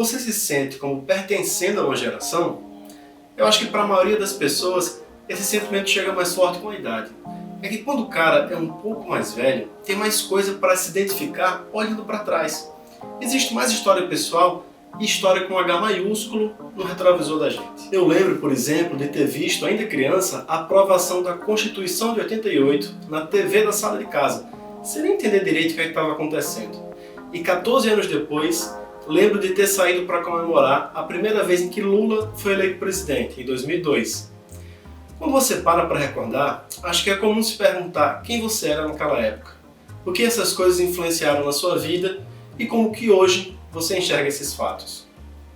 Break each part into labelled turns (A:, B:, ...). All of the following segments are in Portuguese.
A: Você se sente como pertencendo a uma geração? Eu acho que para a maioria das pessoas esse sentimento chega mais forte com a idade. É que quando o cara é um pouco mais velho, tem mais coisa para se identificar olhando para trás. Existe mais história pessoal e história com H maiúsculo no retrovisor da gente. Eu lembro, por exemplo, de ter visto, ainda criança, a aprovação da Constituição de 88 na TV da sala de casa, sem nem entender direito o que estava acontecendo. E 14 anos depois, lembro de ter saído para comemorar a primeira vez em que Lula foi eleito presidente, em 2002. Quando você para recordar, acho que é comum se perguntar quem você era naquela época, o que essas coisas influenciaram na sua vida e como que hoje você enxerga esses fatos.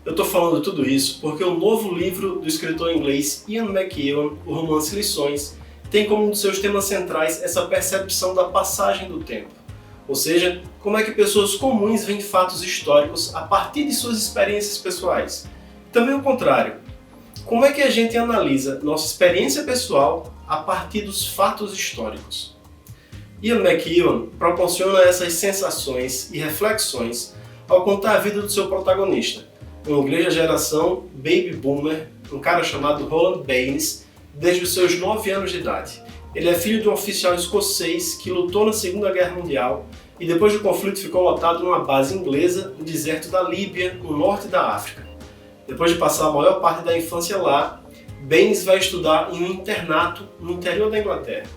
A: Eu estou falando tudo isso porque o novo livro do escritor inglês Ian McEwan, o romance Lições, tem como um dos seus temas centrais essa percepção da passagem do tempo. Ou seja, como é que pessoas comuns veem fatos históricos a partir de suas experiências pessoais. Também o contrário. Como é que a gente analisa nossa experiência pessoal a partir dos fatos históricos? Ian McEwan proporciona essas sensações e reflexões ao contar a vida do seu protagonista, um inglês da geração Baby Boomer, um cara chamado Roland Baines, desde os seus 9 anos de idade. Ele é filho de um oficial escocês que lutou na Segunda Guerra Mundial e depois do conflito ficou lotado numa base inglesa no deserto da Líbia, no norte da África. Depois de passar a maior parte da infância lá, Baines vai estudar em um internato no interior da Inglaterra.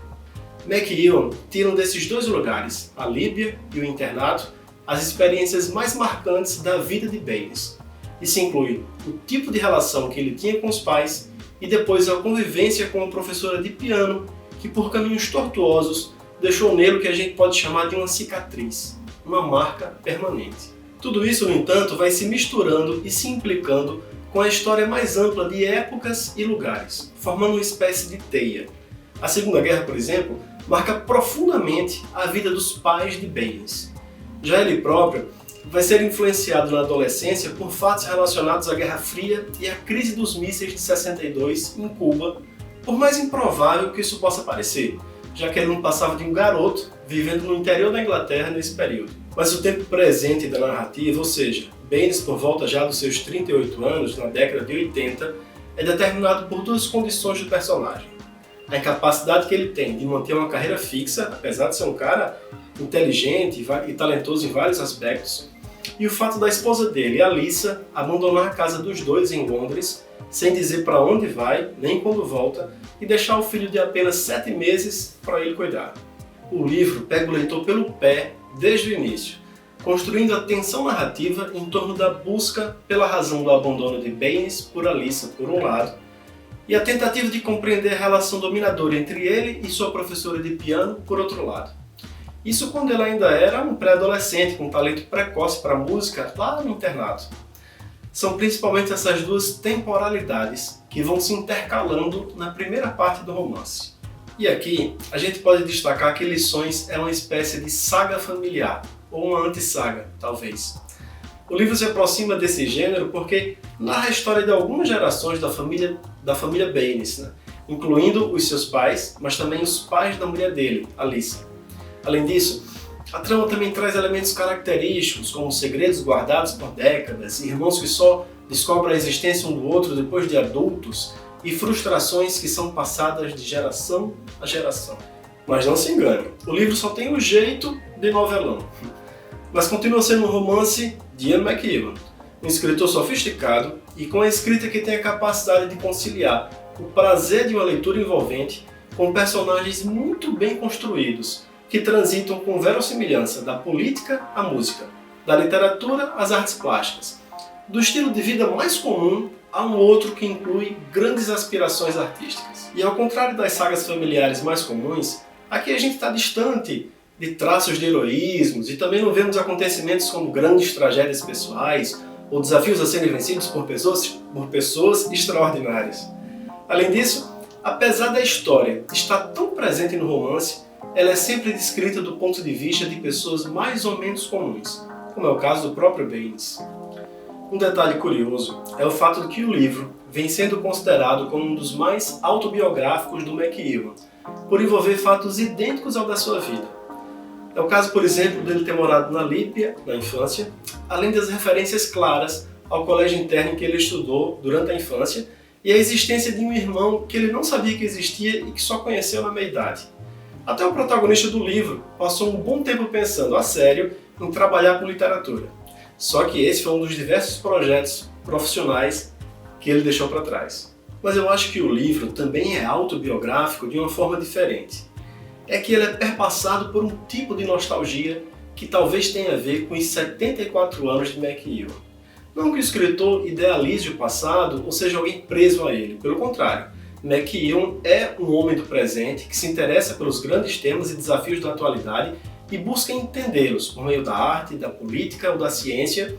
A: McEwan tira desses dois lugares, a Líbia e o internato, as experiências mais marcantes da vida de Baines. Isso inclui o tipo de relação que ele tinha com os pais e depois a convivência com uma professora de piano que, por caminhos tortuosos, deixou nele o que a gente pode chamar de uma cicatriz, uma marca permanente. Tudo isso, no entanto, vai se misturando e se implicando com a história mais ampla de épocas e lugares, formando uma espécie de teia. A Segunda Guerra, por exemplo, marca profundamente a vida dos pais de Baines. Já ele próprio vai ser influenciado na adolescência por fatos relacionados à Guerra Fria e à crise dos mísseis de 62 em Cuba, por mais improvável que isso possa parecer, já que ele não passava de um garoto vivendo no interior da Inglaterra nesse período. Mas o tempo presente da narrativa, ou seja, Baines por volta já dos seus 38 anos, na década de 80, é determinado por duas condições do personagem. A incapacidade que ele tem de manter uma carreira fixa, apesar de ser um cara inteligente e talentoso em vários aspectos, e o fato da esposa dele, Alyssa, abandonar a casa dos dois em Londres, sem dizer para onde vai, nem quando volta, e deixar o filho de apenas 7 meses para ele cuidar. O livro pega o leitor pelo pé desde o início, construindo a tensão narrativa em torno da busca pela razão do abandono de Baines por Alyssa, por um lado, e a tentativa de compreender a relação dominadora entre ele e sua professora de piano, por outro lado. Isso quando ele ainda era um pré-adolescente com talento precoce para música lá no internato. São principalmente essas duas temporalidades que vão se intercalando na primeira parte do romance. E aqui a gente pode destacar que Lições é uma espécie de saga familiar, ou uma anti-saga, talvez. O livro se aproxima desse gênero porque narra a história de algumas gerações da família Baines, incluindo os seus pais, mas também os pais da mulher dele, Alyssa. Além disso, a trama também traz elementos característicos, como segredos guardados por décadas, irmãos que só descobrem a existência um do outro depois de adultos e frustrações que são passadas de geração a geração. Mas não se engane, o livro só tem o jeito de novelão. Mas continua sendo um romance de Ian McEwan, um escritor sofisticado e com a escrita que tem a capacidade de conciliar o prazer de uma leitura envolvente com personagens muito bem construídos, que transitam com verossimilhança da política à música, da literatura às artes plásticas, do estilo de vida mais comum a um outro que inclui grandes aspirações artísticas. E ao contrário das sagas familiares mais comuns, aqui a gente está distante de traços de heroísmos e também não vemos acontecimentos como grandes tragédias pessoais ou desafios a serem vencidos por pessoas extraordinárias. Além disso, apesar da história estar tão presente no romance, ela é sempre descrita do ponto de vista de pessoas mais ou menos comuns, como é o caso do próprio Baines. Um detalhe curioso é o fato de que o livro vem sendo considerado como um dos mais autobiográficos do McEwan, por envolver fatos idênticos ao da sua vida. É o caso, por exemplo, dele ter morado na Líbia, na infância, além das referências claras ao colégio interno em que ele estudou durante a infância e a existência de um irmão que ele não sabia que existia e que só conheceu na meia-idade. Até o protagonista do livro passou um bom tempo pensando a sério em trabalhar com literatura. Só que esse foi um dos diversos projetos profissionais que ele deixou para trás. Mas eu acho que o livro também é autobiográfico de uma forma diferente. É que ele é perpassado por um tipo de nostalgia que talvez tenha a ver com os 74 anos de McEwan. Não que o escritor idealize o passado ou seja alguém preso a ele, pelo contrário. McEwan é um homem do presente que se interessa pelos grandes temas e desafios da atualidade e busca entendê-los por meio da arte, da política ou da ciência,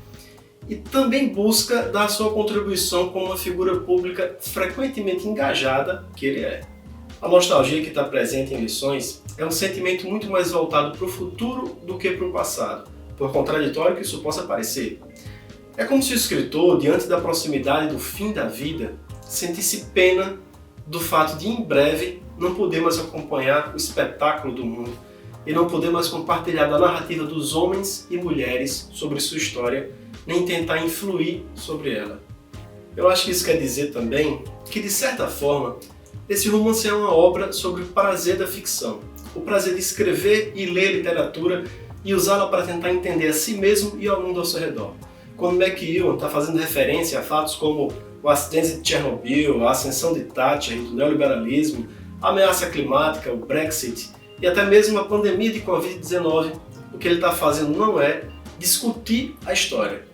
A: e também busca dar sua contribuição como uma figura pública frequentemente engajada que ele é. A nostalgia que está presente em Lições é um sentimento muito mais voltado para o futuro do que para o passado, por contraditório que isso possa parecer. É como se o escritor, diante da proximidade do fim da vida, sentisse pena do fato de, em breve, não poder mais acompanhar o espetáculo do mundo e não poder mais compartilhar da narrativa dos homens e mulheres sobre sua história, nem tentar influir sobre ela. Eu acho que isso quer dizer também que, de certa forma, esse romance é uma obra sobre o prazer da ficção, o prazer de escrever e ler literatura e usá-la para tentar entender a si mesmo e ao mundo ao seu redor. Quando McEwan está fazendo referência a fatos como o acidente de Chernobyl, a ascensão de Thatcher e do neoliberalismo, a ameaça climática, o Brexit e até mesmo a pandemia de Covid-19, o que ele está fazendo não é discutir a história,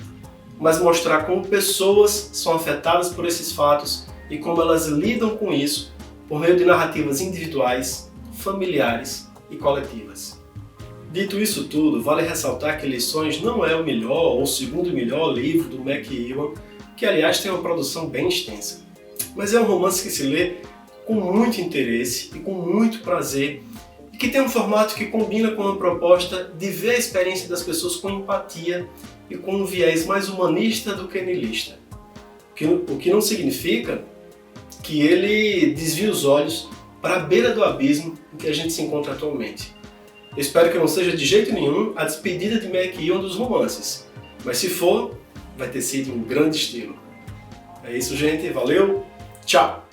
A: mas mostrar como pessoas são afetadas por esses fatos e como elas lidam com isso por meio de narrativas individuais, familiares e coletivas. Dito isso tudo, vale ressaltar que Lições não é o melhor ou o segundo melhor livro do McEwan, que aliás tem uma produção bem extensa. Mas é um romance que se lê com muito interesse e com muito prazer e que tem um formato que combina com a proposta de ver a experiência das pessoas com empatia e com um viés mais humanista do que niilista. O que não significa que ele desvie os olhos para a beira do abismo em que a gente se encontra atualmente. Eu espero que não seja de jeito nenhum a despedida de McEwan dos romances, mas se for, vai ter sido um grande estilo. É isso, gente. Valeu, tchau!